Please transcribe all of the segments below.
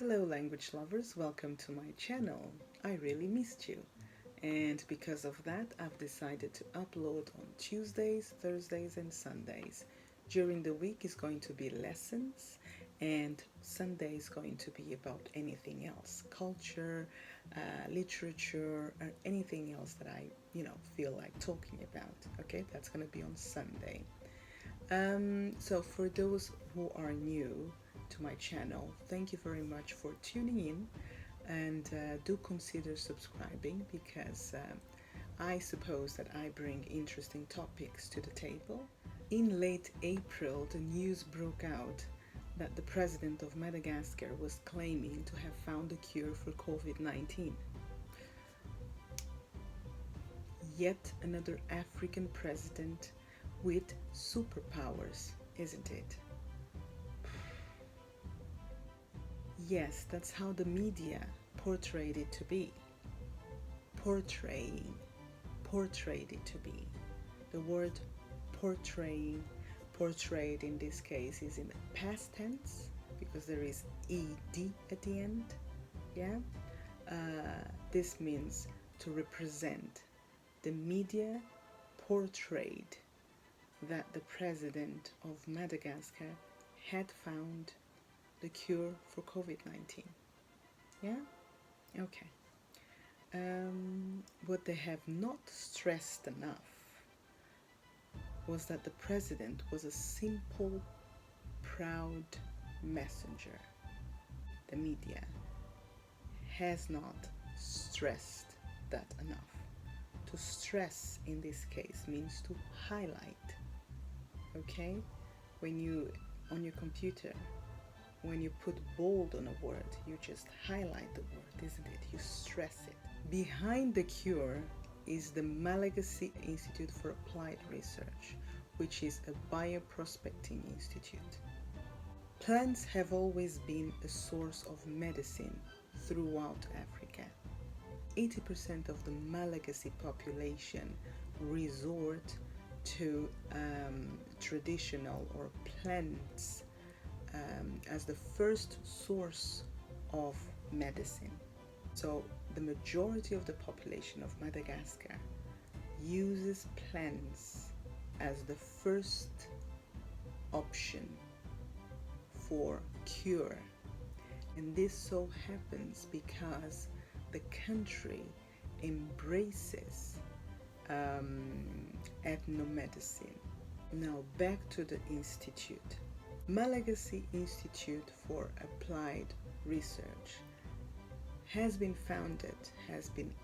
Hello language lovers, welcome to my channel. I really missed you, and because of that I've decided to upload on Tuesdays, Thursdays and Sundays. During the week is going to be lessons, and Sunday is going to be about anything else, culture, literature, or anything else that I feel like talking about. Okay, that's going to be on Sunday. So for those who are new to my channel, thank you very much for tuning in, and do consider subscribing because I suppose that I bring interesting topics to the table. In late April, the news broke out that the president of Madagascar was claiming to have found a cure for COVID-19. Yet another African president with superpowers, isn't it? Yes, that's how the media portrayed it to be. Portrayed it to be. The word portrayed in this case is in the past tense because there is ed at the end. Yeah, this means to represent. The media portrayed that the president of Madagascar had found the cure for COVID-19. Yeah? Okay. What they have not stressed enough was that the president was a simple, proud messenger. The media has not stressed that enough. To stress in this case means to highlight. Okay? When you, on your computer, when you put bold on a word, you just highlight the word, isn't it? You stress it. Behind the cure is the Madagascar Institute for Applied Research, which is a bioprospecting institute. Plants have always been a source of medicine throughout Africa. 80% of the Malagasy population resort to traditional or plants as the first source of medicine. So the majority of the population of Madagascar uses plants as the first option for cure. And this so happens because the country embraces ethnomedicine. Now back to the institute. Madagascar Institute for Applied Research has been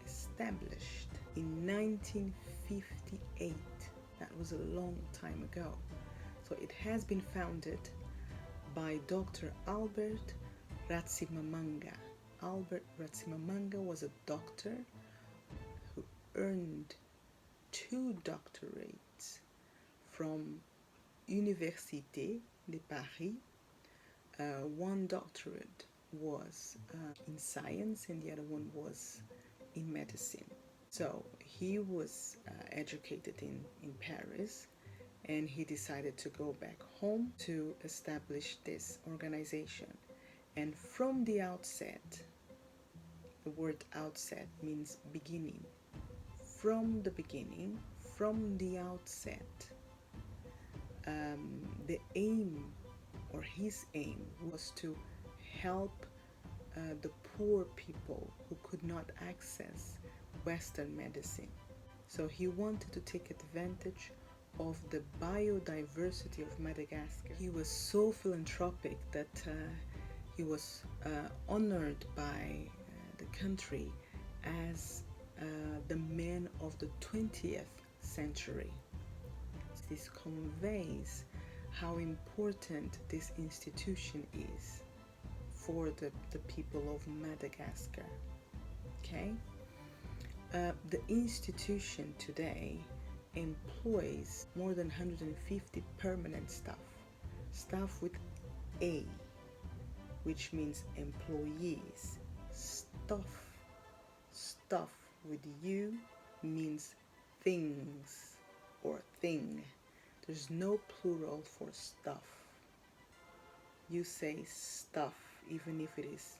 established in 1958. That was a long time ago. So it has been founded by Dr. Albert Ratsimamanga. Albert Ratsimamanga was a doctor who earned 2 doctorates from Université de Paris. One doctorate was in science and the other one was in medicine. So he was educated in Paris, and he decided to go back home to establish this organization. And from the outset, the word outset means beginning. From the beginning, from the outset, the aim, or his aim, was to help the poor people who could not access Western medicine. So he wanted to take advantage of the biodiversity of Madagascar. He was so philanthropic that he was honored by the country as the man of the 20th century. This conveys how important this institution is for the people of Madagascar. Okay? The institution today employs more than 150 permanent staff with A, which means employees. Stuff with U means things or thing. There's no plural for stuff. You say stuff even if it is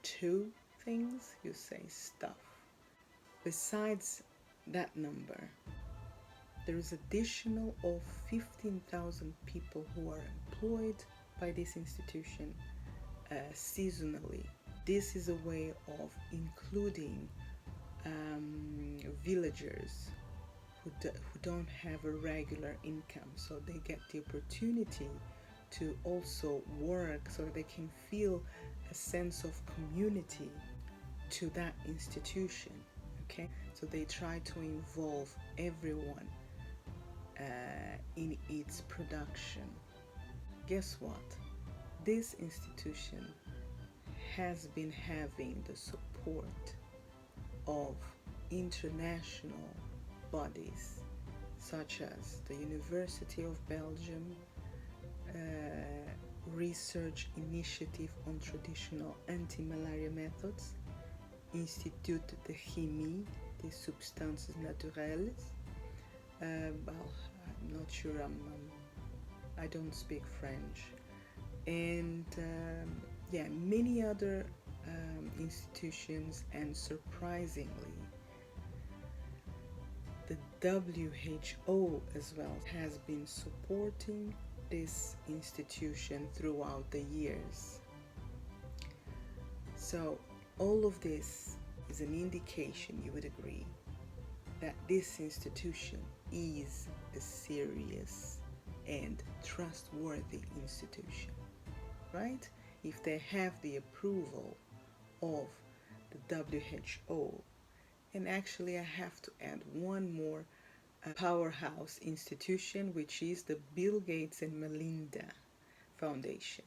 2 things, you say stuff. Besides that number, there is additional of 15,000 people who are employed by this institution seasonally. This is a way of including villagers who don't have a regular income, so they get the opportunity to also work, so they can feel a sense of community to that institution. Okay, so they try to involve everyone in its production. Guess what? This institution has been having the support of international bodies such as the University of Belgium, Research Initiative on Traditional Anti-Malaria Methods, Institut de Chimie des Substances Naturelles. Well, I'm not sure, I don't speak French. And yeah, many other institutions, and surprisingly, the WHO as well has been supporting this institution throughout the years. So all of this is an indication, you would agree, that this institution is a serious and trustworthy institution, right? If they have the approval of the WHO. And actually I have to add one more powerhouse institution, which is the Bill Gates and Melinda Foundation.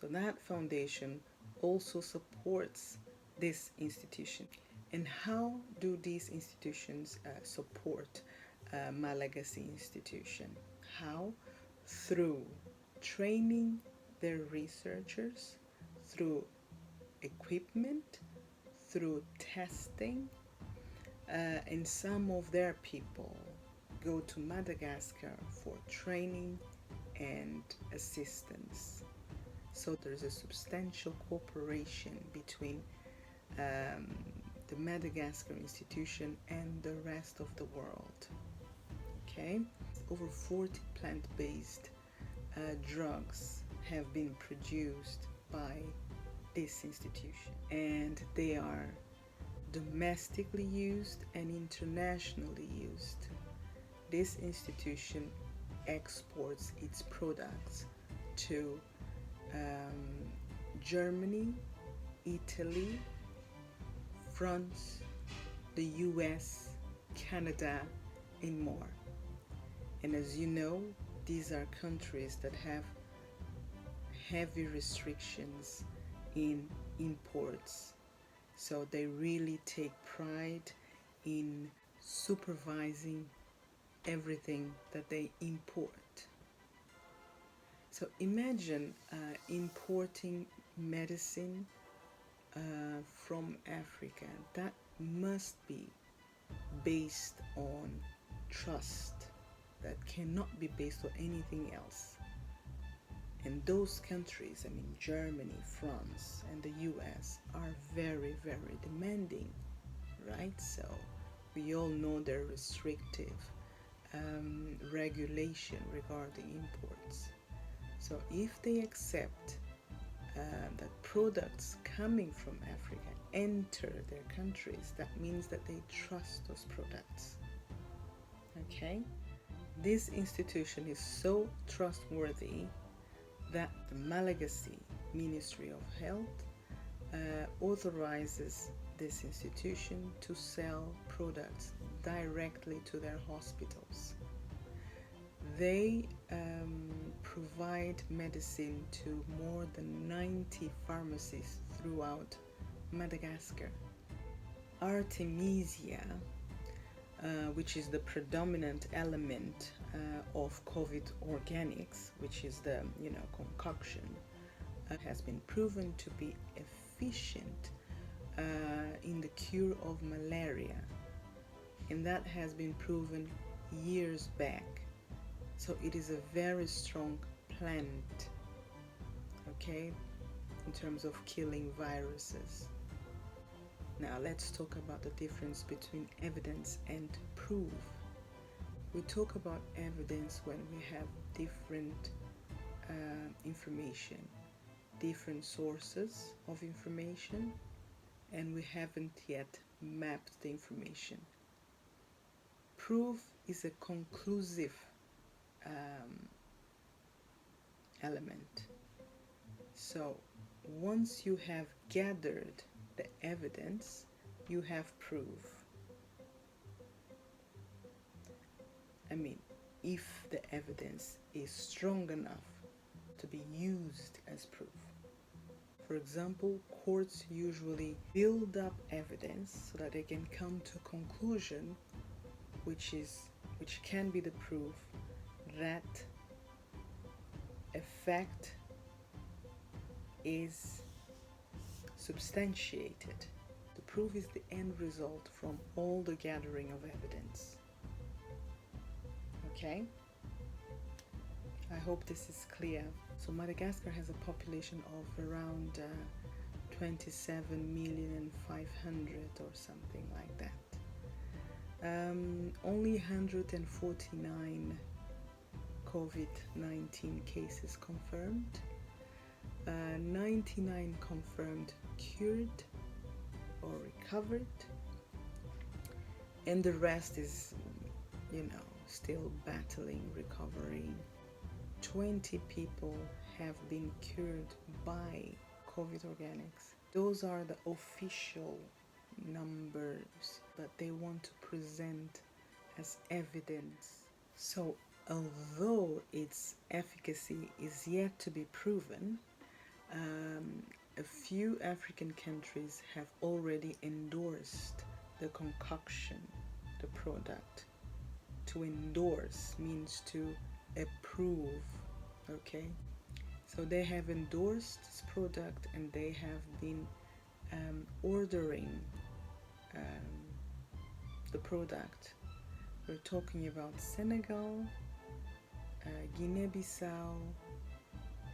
So that foundation also supports this institution. And how do these institutions support Malagasy institution? How? Through training their researchers, through equipment, through testing, and some of their people go to Madagascar for training and assistance. So there's a substantial cooperation between the Madagascar institution and the rest of the world. Okay, over 40 plant-based drugs have been produced by this institution, and they are domestically used and internationally used. This institution exports its products to Germany, Italy, France, the US, Canada, and more. And as you know, these are countries that have heavy restrictions in imports. So they really take pride in supervising everything that they import. So imagine importing medicine from Africa. That must be based on trust. That cannot be based on anything else. And those countries, I mean Germany, France, and the US, are very, very demanding, right? So we all know their restrictive regulation regarding imports. So if they accept that products coming from Africa enter their countries, that means that they trust those products. Okay? This institution is so trustworthy that the Malagasy Ministry of Health authorizes this institution to sell products directly to their hospitals. They provide medicine to more than 90 pharmacies throughout Madagascar. Artemisia, which is the predominant element of COVID organics, which is the concoction, has been proven to be efficient in the cure of malaria, and that has been proven years back. So it is a very strong plant, okay, in terms of killing viruses. Now let's talk about the difference between evidence and proof. We talk about evidence when we have different information, different sources of information, and we haven't yet mapped the information. Proof is a conclusive element. So once you have gathered the evidence, you have proof. I mean, if the evidence is strong enough to be used as proof. For example, courts usually build up evidence so that they can come to a conclusion which can be the proof that a fact is substantiated. The proof is the end result from all the gathering of evidence. Okay? I hope this is clear. So Madagascar has a population of around 27,500,000 or something like that. Only 149 COVID-19 cases confirmed, 99 confirmed cured or recovered, and the rest is, still battling, recovering. 20 people have been cured by COVID organics. Those are the official numbers, but they want to present as evidence. So although its efficacy is yet to be proven, a few African countries have already endorsed the concoction, the product. To endorse means to approve, okay? So they have endorsed this product and they have been ordering the product. We're talking about Senegal, Guinea-Bissau,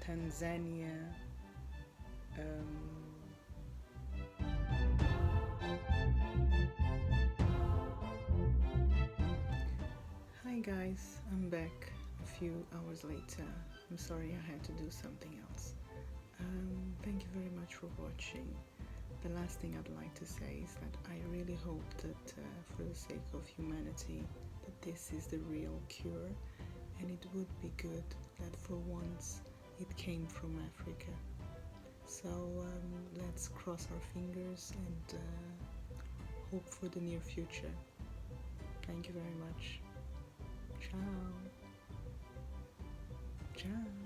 Tanzania, Hi guys, I'm back a few hours later. I'm sorry I had to do something else. Thank you very much for watching. The last thing I'd like to say is that I really hope that for the sake of humanity, that this is the real cure, and it would be good that for once it came from Africa. So let's cross our fingers and hope for the near future. Thank you very much. Ciao. Ciao.